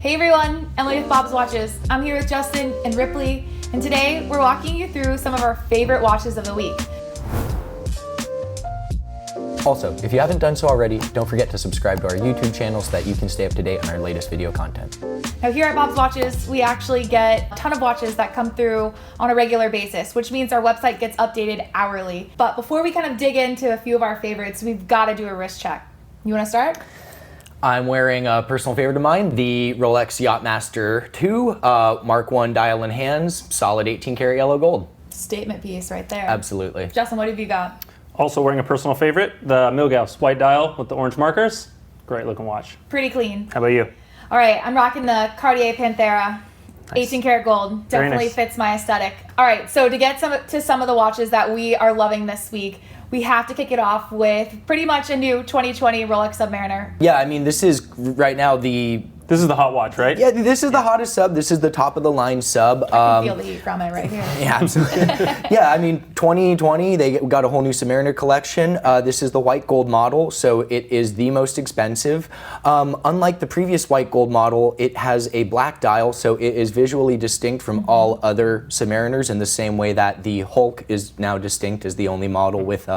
Hey everyone, Emily with Bob's Watches. I'm here with Justin and Ripley, and today we're walking you through some of our favorite watches of the week. Also, if you haven't done so already, don't forget to subscribe to our YouTube channel so that you can stay up to date on our latest video content. Now here at Bob's Watches, we actually get a ton of watches that come through on a regular basis, which means our website gets updated hourly. But before we kind of dig into a few of our favorites, we've got to do a wrist check. You want to start? I'm wearing a personal favorite of mine, the Rolex Yachtmaster 2 Mark 1 dial in hands, solid 18 karat yellow gold. Statement piece right there. Absolutely. Justin, what have you got? Also wearing a personal favorite, the Milgauss white dial with the orange markers. Great looking watch. Pretty clean. How about you? All right, I'm rocking the Cartier Panthera. Nice. 18 karat gold. Definitely nice. fits my aesthetic. All right, so to get to some of the watches that we are loving this week, we have to kick it off with pretty much a new 2020 Rolex Submariner. Yeah, I mean, this is right now This is the hot watch, right? Yeah, this is the hottest sub. This is the top of the line sub. I can feel the heat from it right here. Yeah, absolutely. Yeah, I mean, 2020, they got a whole new Submariner collection. This is the white gold model, so it is the most expensive. Unlike the previous white gold model, it has a black dial, so it is visually distinct from all other Submariners in the same way that the Hulk is now distinct as the only model with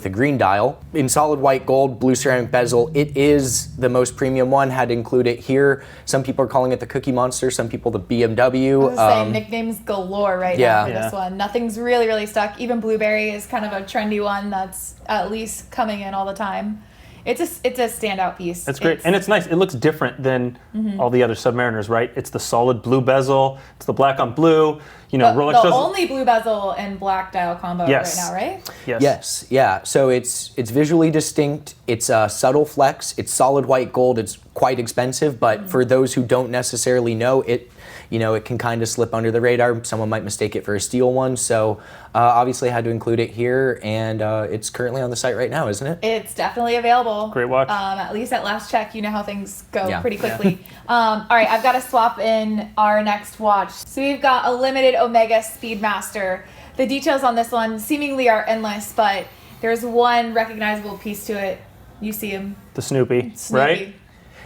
a green dial. In solid white gold, blue ceramic bezel, it is the most premium one. Had to include it here. Some people are calling it the Cookie Monster, some people the BMW. I was saying nicknames galore right now for this one. Nothing's really stuck. Even Blueberry is kind of a trendy one that's at least coming in all the time. It's a standout piece. It's great, and it's nice. It looks different than all the other Submariners, right? It's the solid blue bezel. It's the black on blue. You know, Rolex the does only blue bezel and black dial combo right now, right? Yes, yeah. So it's visually distinct. It's a subtle flex. It's solid white gold. It's quite expensive, but for those who don't necessarily know it, you know, it can kind of slip under the radar. Someone might mistake it for a steel one. So obviously I had to include it here, and it's currently on the site right now, isn't it? It's definitely available. Great watch. At least at last check, you know how things go pretty quickly. All right, I've got to swap in our next watch. So we've got a limited Omega Speedmaster. The details on this one seemingly are endless, but there's one recognizable piece to it. You see him. The Snoopy, right?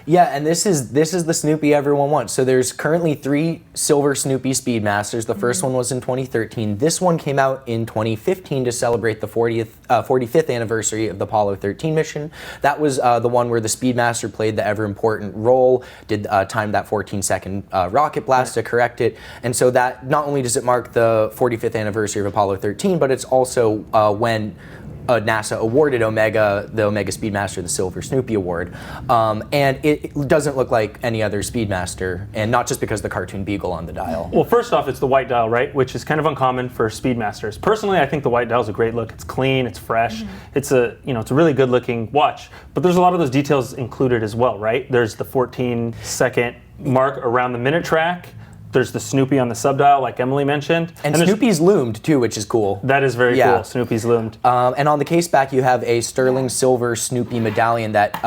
Yeah, and this is the Snoopy everyone wants. So there's currently 3 silver Snoopy Speedmasters. The first one was in 2013. This one came out in 2015 to celebrate the 45th anniversary of the Apollo 13 mission. That was the one where the Speedmaster played the ever important role, did time that 14-second rocket blast to correct it. And so that not only does it mark the 45th anniversary of Apollo 13, but it's also when NASA awarded the Omega Speedmaster the Silver Snoopy Award. And it doesn't look like any other Speedmaster, and not just because of the cartoon beagle on the dial. Well, first off, it's the white dial, right? Which is kind of uncommon for Speedmasters. Personally, I think the white dial is a great look. It's clean, it's fresh. It's a really good looking watch. But there's a lot of those details included as well, right? There's the 14-second mark around the minute track. There's the Snoopy on the subdial, like Emily mentioned. And Snoopy's loomed, too, which is cool. That is very cool. Snoopy's loomed. And on the case back, you have a sterling silver Snoopy medallion that,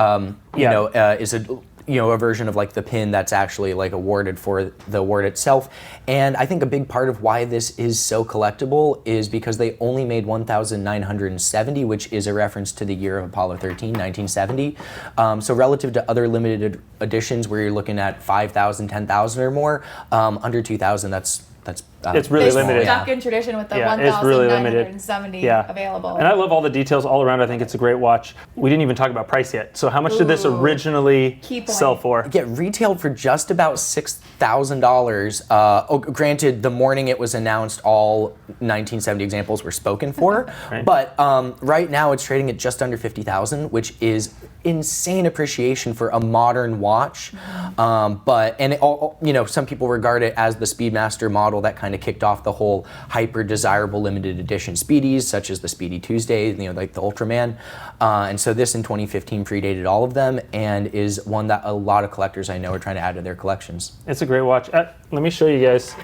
is a version of like the pin that's actually like awarded for the award itself. And I think a big part of why this is so collectible is because they only made 1,970, which is a reference to the year of Apollo 13, 1970. So relative to other limited editions where you're looking at 5,000, 10,000 or more, under 2,000, it's really limited. Stuck in tradition with the it's really limited. 1,970 available. And I love all the details all around. I think it's a great watch. We didn't even talk about price yet. So how much did this originally sell for? Get retailed for just about $6,000. Granted, the morning it was announced, all 1970 examples were spoken for. Right. But right now it's trading at just under $50,000, which is insane appreciation for a modern watch. Some people regard it as the Speedmaster model that kind of kicked off the whole hyper desirable limited edition Speedies, such as the Speedy Tuesday, like the Ultraman. And so this in 2015 predated all of them and is one that a lot of collectors I know are trying to add to their collections. It's a great watch. Let me show you guys.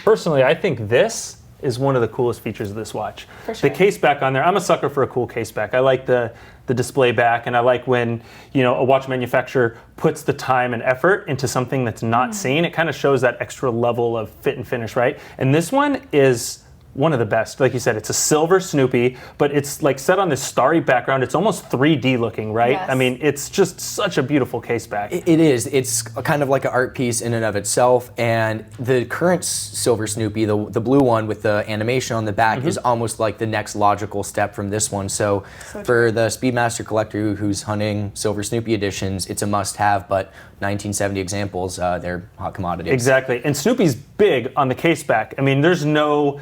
Personally, I think this is one of the coolest features of this watch. For sure. The case back on there, I'm a sucker for a cool case back. I like the display back, and I like when a watch manufacturer puts the time and effort into something that's not seen. It kind of shows that extra level of fit and finish, right? And this one is one of the best. Like you said, it's a silver Snoopy, but it's like set on this starry background. It's almost 3D looking, right? Yes. I mean, it's just such a beautiful case back. It is. It's kind of like an art piece in and of itself. And the current silver Snoopy, the blue one with the animation on the back, is almost like the next logical step from this one. So for the Speedmaster collector who's hunting silver Snoopy editions, it's a must-have. But 1970 examples, they're hot commodities. Exactly. And Snoopy's big on the case back. I mean, there's no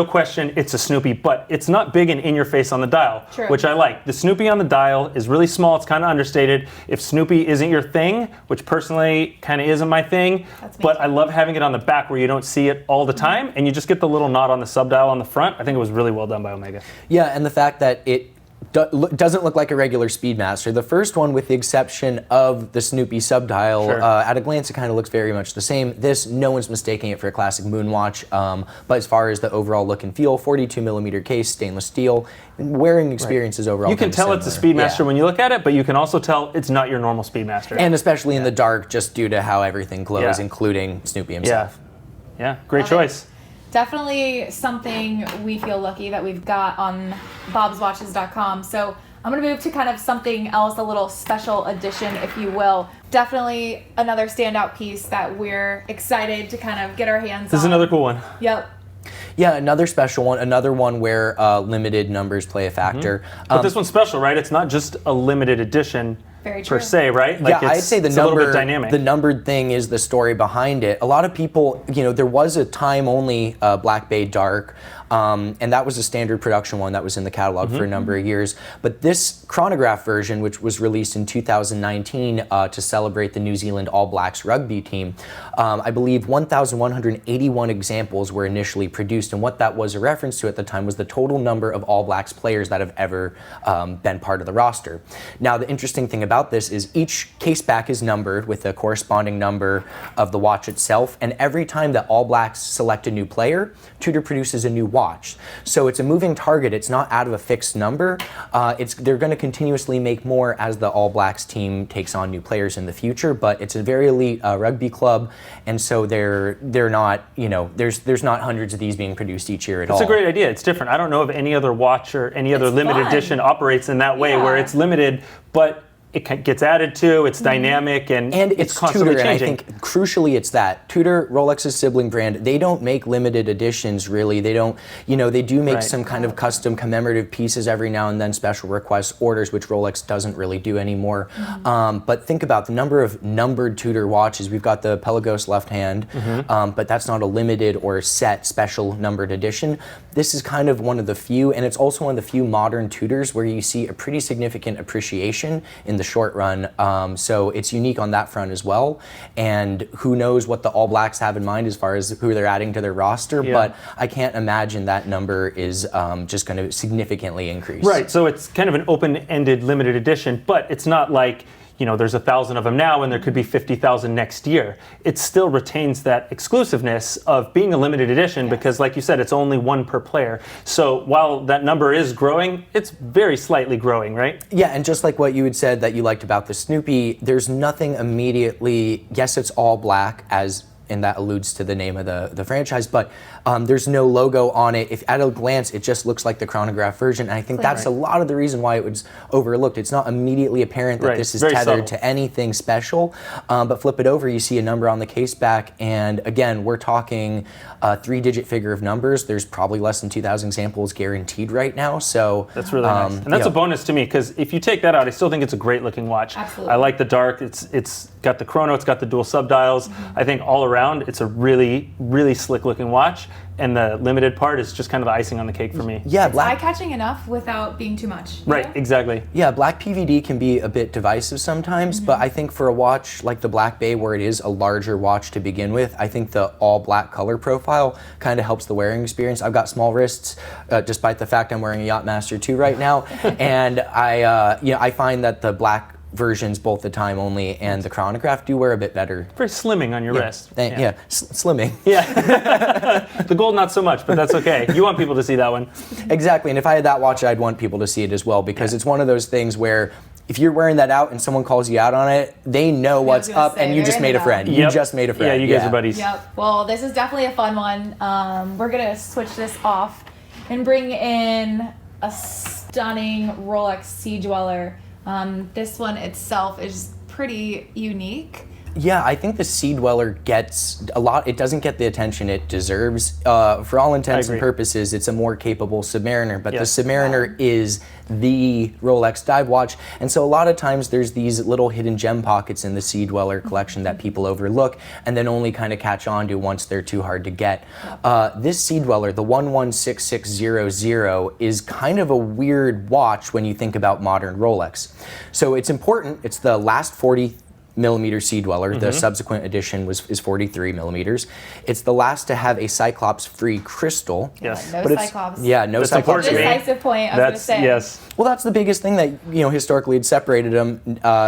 question it's a Snoopy, but it's not big and in your face on the dial, True. which I like. The Snoopy on the dial is really small. It's kind of understated. If Snoopy isn't your thing, which personally kind of isn't my thing, but I love having it on the back where you don't see it all the time and you just get the little knot on the subdial on the front. I think it was really well done by Omega. Yeah, and the fact that it doesn't look like a regular Speedmaster. The first one, with the exception of the Snoopy subdial, at a glance it kind of looks very much the same. This, no one's mistaking it for a classic Moonwatch, but as far as the overall look and feel, 42mm case, stainless steel, wearing experience is overall You can tell similar. it's a Speedmaster when you look at it, but you can also tell it's not your normal Speedmaster. And especially in the dark, just due to how everything glows, including Snoopy himself. Yeah, great choice. Definitely something we feel lucky that we've got on bobswatches.com. So I'm going to move to kind of something else, a little special edition, if you will. Definitely another standout piece that we're excited to kind of get our hands on. This is another cool one. Yep. Yeah, another special one, another one where limited numbers play a factor. But this one's special, right? It's not just a limited edition. Very true. Per se, right? Like I'd say it's a little bit dynamic. The numbered thing is the story behind it. A lot of people, there was a time-only Black Bay Dark, and that was a standard production one that was in the catalog for a number of years. But this chronograph version, which was released in 2019 to celebrate the New Zealand All Blacks rugby team, I believe 1,181 examples were initially produced, and what that was a reference to at the time was the total number of All Blacks players that have ever been part of the roster. Now, the interesting thing about this is each case back is numbered with a corresponding number of the watch itself, and every time that All Blacks select a new player, Tudor produces a new watch. So it's a moving target. It's not out of a fixed number. They're going to continuously make more as the All Blacks team takes on new players in the future, but it's a very elite rugby club, and so they're not, there's not hundreds of these being produced each year at all. It's a great idea. It's different. I don't know if any other watch or any other limited edition operates in that way where it's limited, but it gets added to, it's dynamic, and it's constantly Tudor, changing. And I think crucially it's that. Tudor, Rolex's sibling brand, they don't make limited editions really. They don't, they do make some kind of custom commemorative pieces every now and then, special request orders, which Rolex doesn't really do anymore. But think about the number of numbered Tudor watches. We've got the Pelagos left hand, but that's not a limited or set special numbered edition. This is kind of one of the few, and it's also one of the few modern Tudors where you see a pretty significant appreciation in the short run, so it's unique on that front as well. And who knows what the All Blacks have in mind as far as who they're adding to their roster, but I can't imagine that number is just going to significantly increase. Right, so it's kind of an open-ended limited edition, but it's not like, there's 1,000 of them now and there could be 50,000 next year. It still retains that exclusiveness of being a limited edition because, like you said, it's only one per player. So while that number is growing, it's very slightly growing, right? Yeah, and just like what you had said that you liked about the Snoopy, there's nothing immediately, yes, it's all black, and that alludes to the name of the franchise, but there's no logo on it. If at a glance, it just looks like the chronograph version, and I think that's a lot of the reason why it was overlooked. It's not immediately apparent that this is tethered to anything special, but flip it over, you see a number on the case back, and again, we're talking a 3-digit figure of numbers. There's probably less than 2,000 examples guaranteed right now, so that's really nice. And that's a bonus to me, because if you take that out, I still think it's a great looking watch. Absolutely. I like the dark. It's got the chrono, it's got the dual subdials. I think all around, it's a really, really slick looking watch. And the limited part is just kind of the icing on the cake for me. Yeah, it's eye-catching enough without being too much. Right, exactly. Yeah, black PVD can be a bit divisive sometimes, but I think for a watch like the Black Bay, where it is a larger watch to begin with, I think the all black color profile kind of helps the wearing experience. I've got small wrists, despite the fact I'm wearing a Yachtmaster 2 right now, and I find that the black versions, both the time only and the chronograph, do wear a bit better. Very slimming on your wrist. Slimming. Yeah. The gold not so much, but that's okay. You want people to see that one. Exactly, and if I had that watch, I'd want people to see it as well, because it's one of those things where if you're wearing that out and someone calls you out on it, they know what's up, and you just made a friend. You just made a friend. Yeah, you guys are buddies. Yep. Well, this is definitely a fun one. We're gonna switch this off and bring in a stunning Rolex Sea Dweller. This one itself is pretty unique. Yeah, I think the Sea Dweller gets a lot. It doesn't get the attention it deserves. For all intents and purposes, it's a more capable Submariner, but the Submariner is the Rolex dive watch, and so a lot of times there's these little hidden gem pockets in the Sea Dweller collection that people overlook and then only kind of catch on to once they're too hard to get. This Sea Dweller, the 116600, is kind of a weird watch when you think about modern Rolex. So it's important. It's the last 40mm Sea Dweller. The subsequent edition is 43 millimeters. It's the last to have a Cyclops-free crystal. Yes. No Cyclops. Yeah, no Cyclops. Decisive point, I was going to say. Yes. Well, that's the biggest thing that, historically had separated them.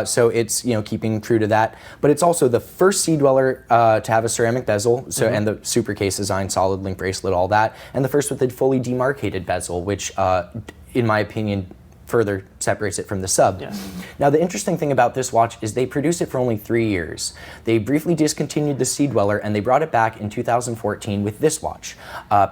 So it's, keeping true to that. But it's also the first Sea Dweller to have a ceramic bezel, and the super case design, solid link bracelet, all that. And the first with a fully demarcated bezel, which, in my opinion, further separates it from the sub. Yeah. Now, the interesting thing about this watch is they produce it for only 3 years. They briefly discontinued the Sea Dweller, and they brought it back in 2014 with this watch.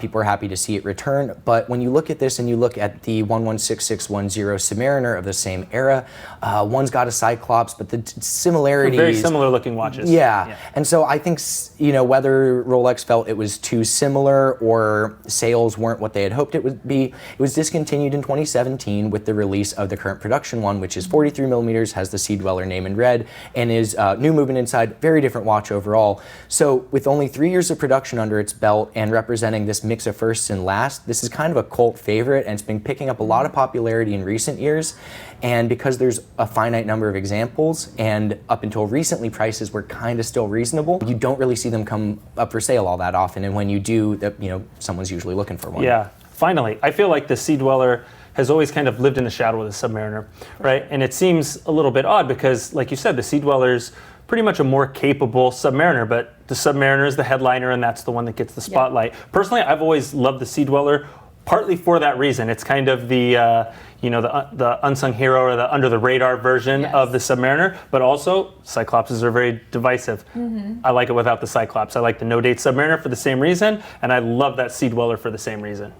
People are happy to see it return, but when you look at this and you look at the 116610 Submariner of the same era, one's got a Cyclops, but the similarities... Very similar looking watches. Yeah, and so I think, whether Rolex felt it was too similar or sales weren't what they had hoped it would be, it was discontinued in 2017 with the release of the current production one, which is 43 millimeters, has the Sea Dweller name in red, and is new movement inside, very different watch overall. So with only 3 years of production under its belt and representing this mix of firsts and last, this is kind of a cult favorite, and it's been picking up a lot of popularity in recent years. And because there's a finite number of examples, and up until recently prices were kind of still reasonable, you don't really see them come up for sale all that often. And when you do, someone's usually looking for one. Yeah, finally. I feel like the Sea Dweller has always kind of lived in the shadow of the Submariner, right? And it seems a little bit odd because, like you said, the Sea Dweller's pretty much a more capable Submariner, but the Submariner is the headliner, and that's the one that gets the spotlight. Personally, I've always loved the Sea Dweller, partly for that reason. It's kind of the the unsung hero or the under the radar version of the Submariner, but also Cyclopses are very divisive. I like it without the Cyclops. I like the no date Submariner for the same reason, and I love that Sea Dweller for the same reason.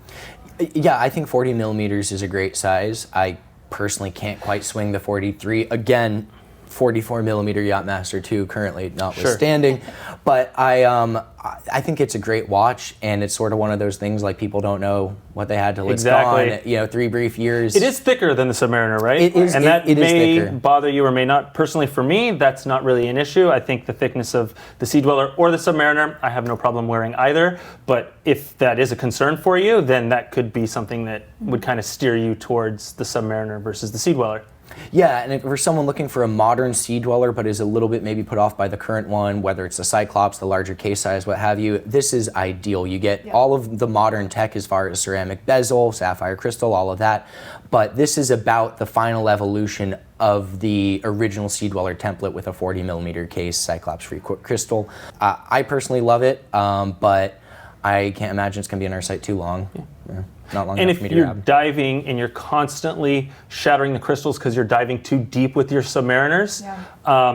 Yeah, I think 40 millimeters is a great size. I personally can't quite swing the 43. Again, 44 millimeter Yachtmaster 2 currently notwithstanding. But I think it's a great watch, and it's sort of one of those things like people don't know what they had till it's gone. 3 brief years. It is thicker than the Submariner, right? It is, and that it may is thicker. Bother you or may not. Personally, for me, that's not really an issue. I think the thickness of the Sea Dweller or the Submariner, I have no problem wearing either. But if that is a concern for you, then that could be something that would kind of steer you towards the Submariner versus the Sea Dweller. Yeah, and if for someone looking for a modern Sea Dweller but is a little bit maybe put off by the current one, whether it's the Cyclops, the larger case size, what have you, this is ideal. You get all of the modern tech as far as ceramic bezel, sapphire crystal, all of that, but this is about the final evolution of the original Sea Dweller template with a 40 millimeter case, Cyclops-free crystal. I personally love it, but I can't imagine it's going to be on our site too long. Yeah. Not long and enough for me if to you're grab. diving and you're constantly shattering the crystals because you're diving too deep with your Submariners,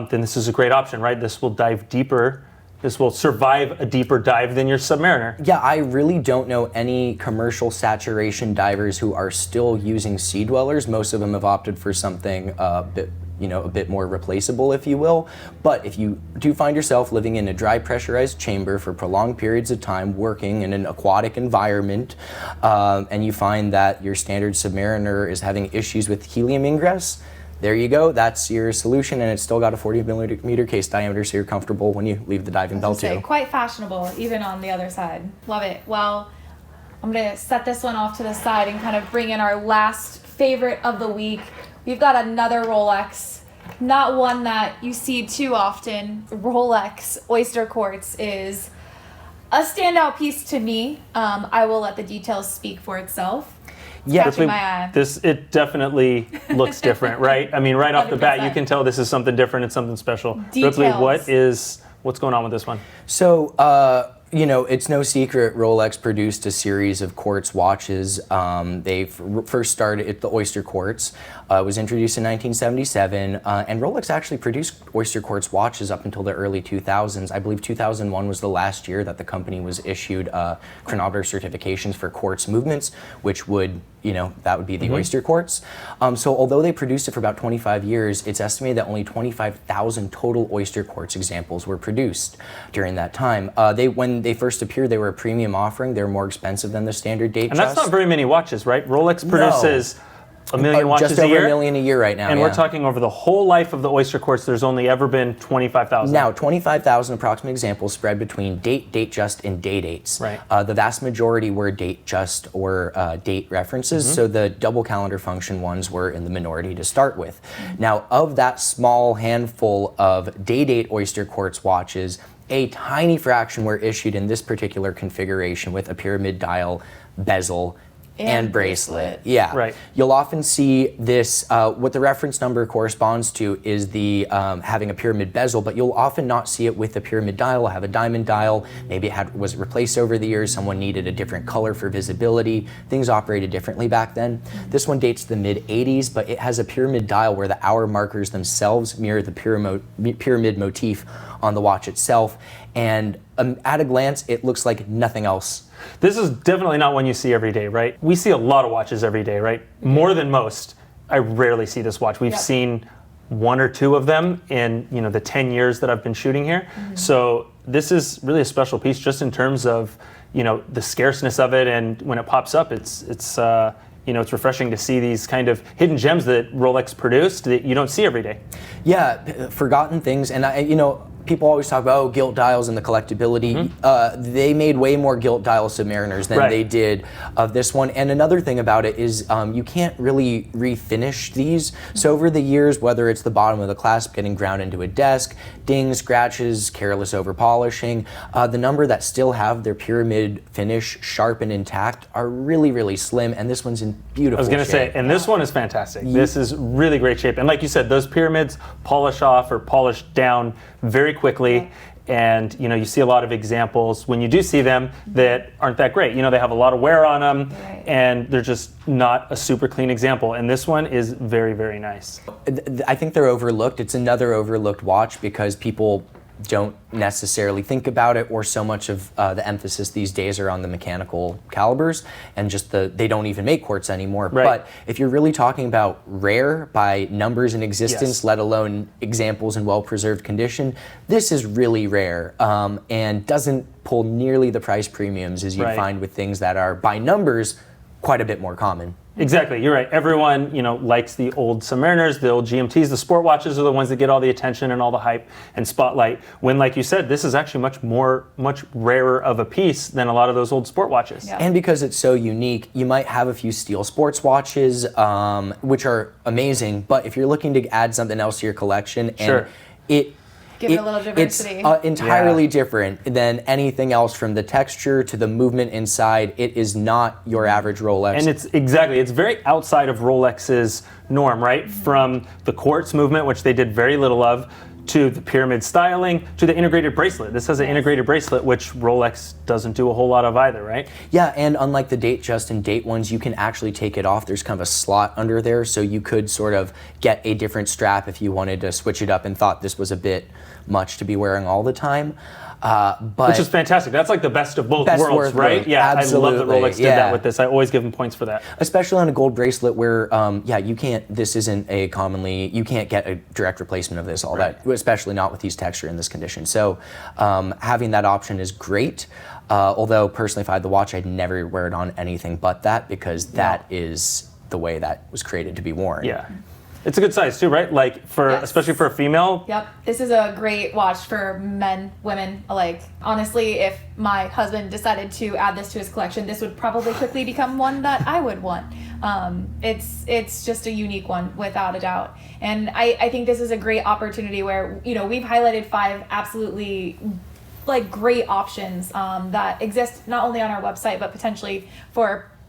then this is a great option, right? This will dive deeper. This will survive a deeper dive than your Submariner. Yeah, I really don't know any commercial saturation divers who are still using Sea Dwellers. Most of them have opted for something a bit more replaceable, if you will. But if you do find yourself living in a dry pressurized chamber for prolonged periods of time, working in an aquatic environment, and you find that your standard Submariner is having issues with helium ingress, there you go. That's your solution, and it's still got a 40 millimeter case diameter, so you're comfortable when you leave the diving bell too. Quite fashionable, even on the other side. Love it. Well, I'm going to set this one off to the side and kind of bring in our last favorite of the week. We've got another Rolex, not one that you see too often. Rolex Oyster Quartz is a standout piece to me. I will let the details speak for itself. Yeah, Catching my eye. It definitely looks different, right? I mean, right off the bat, 100%. you can tell this is something different and something special. Details. Ripley, what's going on with this one? So, it's no secret Rolex produced a series of quartz watches. They first started at the Oyster Quartz. It was introduced in 1977, and Rolex actually produced oyster quartz watches up until the early 2000s. I believe 2001 was the last year that the company was issued chronometer certifications for quartz movements, which would, that would be the oyster quartz. So although they produced it for about 25 years, it's estimated that only 25,000 total oyster quartz examples were produced during that time. When they first appeared, they were a premium offering. They were more expensive than the standard date. And that's not very many watches, right? Rolex produces a million watches just a year. Just over a million a year right now. And we're talking over the whole life of the oyster quartz, there's only ever been 25,000. Now, 25,000 approximate examples spread between date, date just, and day dates. Right. The vast majority were date just or date references, so the double calendar function ones were in the minority to start with. Now, of that small handful of day date oyster quartz watches, a tiny fraction were issued in this particular configuration with a pyramid dial, bezel, and bracelet. Yeah. Right. You'll often see this, what the reference number corresponds to is the having a pyramid bezel, but you'll often not see it with the pyramid dial. It'll have a diamond dial. Maybe it was replaced over the years. Someone needed a different color for visibility. Things operated differently back then. This one dates to the mid 80s, but it has a pyramid dial where the hour markers themselves mirror the pyramid motif on the watch itself. And at a glance, it looks like nothing else. This is definitely not one you see every day, right? We see a lot of watches every day, right? More than most. I rarely see this watch. We've seen one or two of them in the 10 years that I've been shooting here. So this is really a special piece just in terms of the scarceness of it, and when it pops up, it's refreshing to see these kind of hidden gems that Rolex produced that you don't see every day. Yeah, forgotten things, and people always talk about gilt dials and the collectability. They made way more gilt dial Submariners than they did of this one. And another thing about it is you can't really refinish these. So over the years, whether it's the bottom of the clasp getting ground into a desk, dings, scratches, careless over polishing, the number that still have their pyramid finish sharp and intact are really, really slim. And this one's in beautiful shape. I was going to say, and this one is fantastic. This is really great shape. And like you said, those pyramids polish off or polish down very quickly, and you see a lot of examples when you do see them that aren't that great. They have a lot of wear on them, and they're just not a super clean example. And this one is very, very nice. I think they're overlooked. It's another overlooked watch because people don't necessarily think about it, or so much of the emphasis these days are on the mechanical calibers and just they don't even make quartz anymore. But if you're really talking about rare by numbers in existence, let alone examples in well-preserved condition, this is really rare and doesn't pull nearly the price premiums as you find with things that are by numbers quite a bit more common. Exactly, you're right. Everyone, likes the old Submariners, the old GMTs. The sport watches are the ones that get all the attention and all the hype and spotlight. When, like you said, this is actually much rarer of a piece than a lot of those old sport watches. And because it's so unique, you might have a few steel sports watches, which are amazing. But if you're looking to add something else to your collection, and give it a little diversity. It's entirely different than anything else, from the texture to the movement inside. It is not your average Rolex. And it's very outside of Rolex's norm, right? From the quartz movement, which they did very little of, to the pyramid styling, to the integrated bracelet. This has an integrated bracelet, which Rolex doesn't do a whole lot of either, right? Yeah, and unlike the date just and date ones, you can actually take it off. There's kind of a slot under there, so you could sort of get a different strap if you wanted to switch it up and thought this was a bit much to be wearing all the time. Which is fantastic. That's like the best of both worlds, right? Yeah, absolutely. I love that Rolex did that with this. I always give them points for that. Especially on a gold bracelet where, you can't get a direct replacement of this, especially not with these texture in this condition. So having that option is great. Although personally, if I had the watch, I'd never wear it on anything but that, because that is the way that was created to be worn. Yeah. It's a good size too, right? Like especially for a female. Yep. This is a great watch for men, women alike. Honestly, if my husband decided to add this to his collection, this would probably quickly become one that I would want. It's just a unique one without a doubt. And I think this is a great opportunity where, we've highlighted 5 absolutely great options that exist not only on our website, but potentially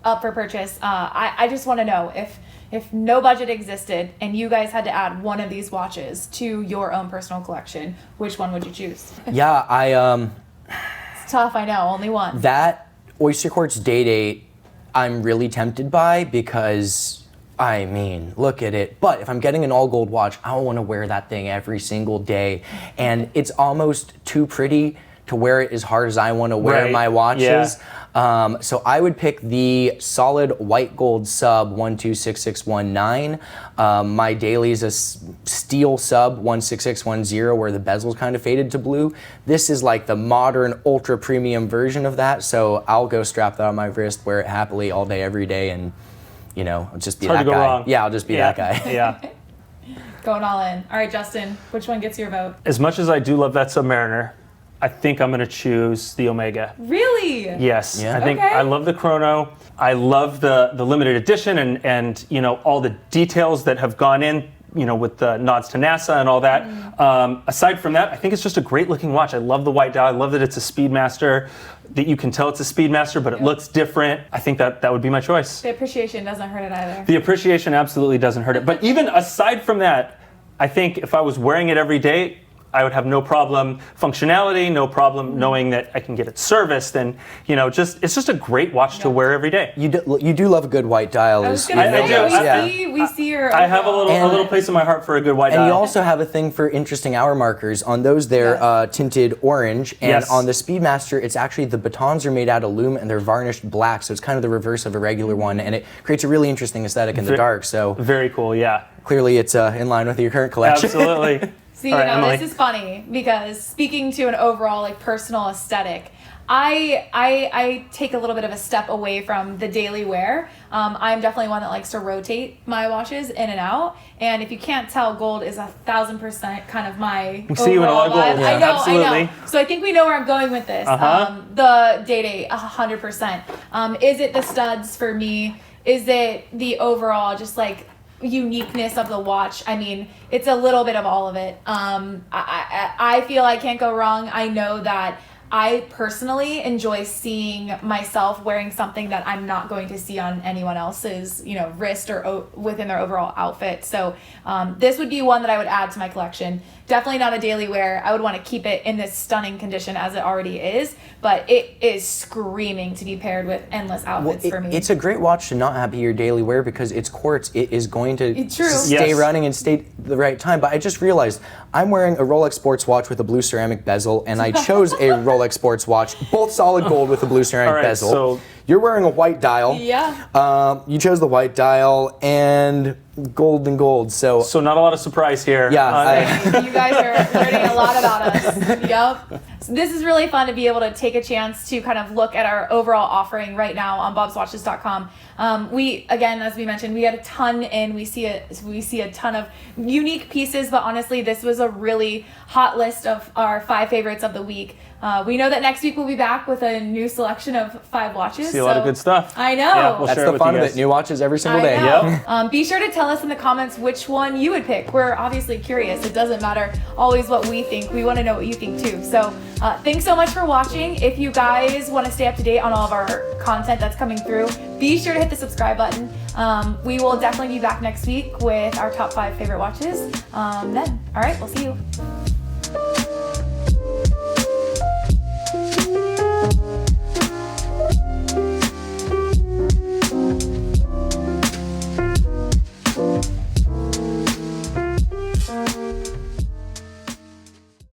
up for purchase. I just want to know if no budget existed and you guys had to add one of these watches to your own personal collection, which one would you choose? Yeah, it's tough, I know, only one. That oyster quartz Day-Date, I'm really tempted by, because I mean, look at it. But if I'm getting an all gold watch, I want to wear that thing every single day. And it's almost too pretty to wear it as hard as I want to wear my watches. Yeah. So I would pick the solid white gold sub 126619. My daily is a steel sub 16610 where the bezel's kind of faded to blue. This is like the modern ultra premium version of that. So I'll go strap that on my wrist, wear it happily all day, every day, and I'll just be that guy. Wrong. Yeah, I'll just be that guy. Yeah. Going all in. All right, Justin, which one gets your vote? As much as I do love that Submariner, I think I'm going to choose the Omega. Really? Yes. Yeah. I think I love the Chrono. I love the limited edition and all the details that have gone in, with the nods to NASA and all that. Aside from that, I think it's just a great looking watch. I love the white dial. I love that it's a Speedmaster, that you can tell it's a Speedmaster, but it looks different. I think that would be my choice. The appreciation doesn't hurt it either. The appreciation absolutely doesn't hurt it. But even aside from that, I think if I was wearing it every day, I would have no problem functionality, no problem knowing that I can get it serviced, and it's just a great watch to wear every day. You do love a good white dial. I was gonna say, we see your. I have a little place in my heart for a good white dial. And you also have a thing for interesting hour markers. On those, they're tinted orange, and on the Speedmaster, it's actually the batons are made out of aluminum and they're varnished black, so it's kind of the reverse of a regular one, and it creates a really interesting aesthetic in the dark. So very cool, yeah. Clearly, it's in line with your current collection. Absolutely. See, Emily. this is funny because speaking to an overall personal aesthetic, I take a little bit of a step away from the daily wear. I'm definitely one that likes to rotate my watches in and out. And if you can't tell, gold is 1,000% kind of my we see you in a lot of gold. vibe. Yeah. I know, Absolutely. I know. So I think we know where I'm going with this. The day 100%. Is it the studs for me? Is it the overall just uniqueness of the watch? I mean, it's a little bit of all of it. I feel I can't go wrong. I know that I personally enjoy seeing myself wearing something that I'm not going to see on anyone else's, wrist or within their overall outfit. So this would be one that I would add to my collection. Definitely not a daily wear. I would want to keep it in this stunning condition as it already is, but it is screaming to be paired with endless outfits for me. It's a great watch to not have your daily wear because it's quartz. It is going to stay running and stay the right time. But I just realized I'm wearing a Rolex sports watch with a blue ceramic bezel, and I chose a Rolex sports watch, both solid gold with a blue ceramic bezel. So you're wearing a white dial. Yeah. You chose the white dial and gold and gold. So not a lot of surprise here. Yeah. You guys are learning a lot about us. Yep. So this is really fun to be able to take a chance to kind of look at our overall offering right now on bobswatches.com. We, again, as we mentioned, we had a ton in. We see a ton of unique pieces, but honestly, this was a really hot list of our 5 favorites of the week. We know that next week we'll be back with a new selection of 5 watches. See a lot of good stuff. I know. Yeah, that's the fun of it. New watches every single day. Yep. Be sure to tell us in the comments which one you would pick. We're obviously curious. It doesn't matter always what we think. We want to know what you think too. So thanks so much for watching. If you guys want to stay up to date on all of our content that's coming through, be sure to hit the subscribe button. We will definitely be back next week with our top 5 favorite watches. All right, we'll see you.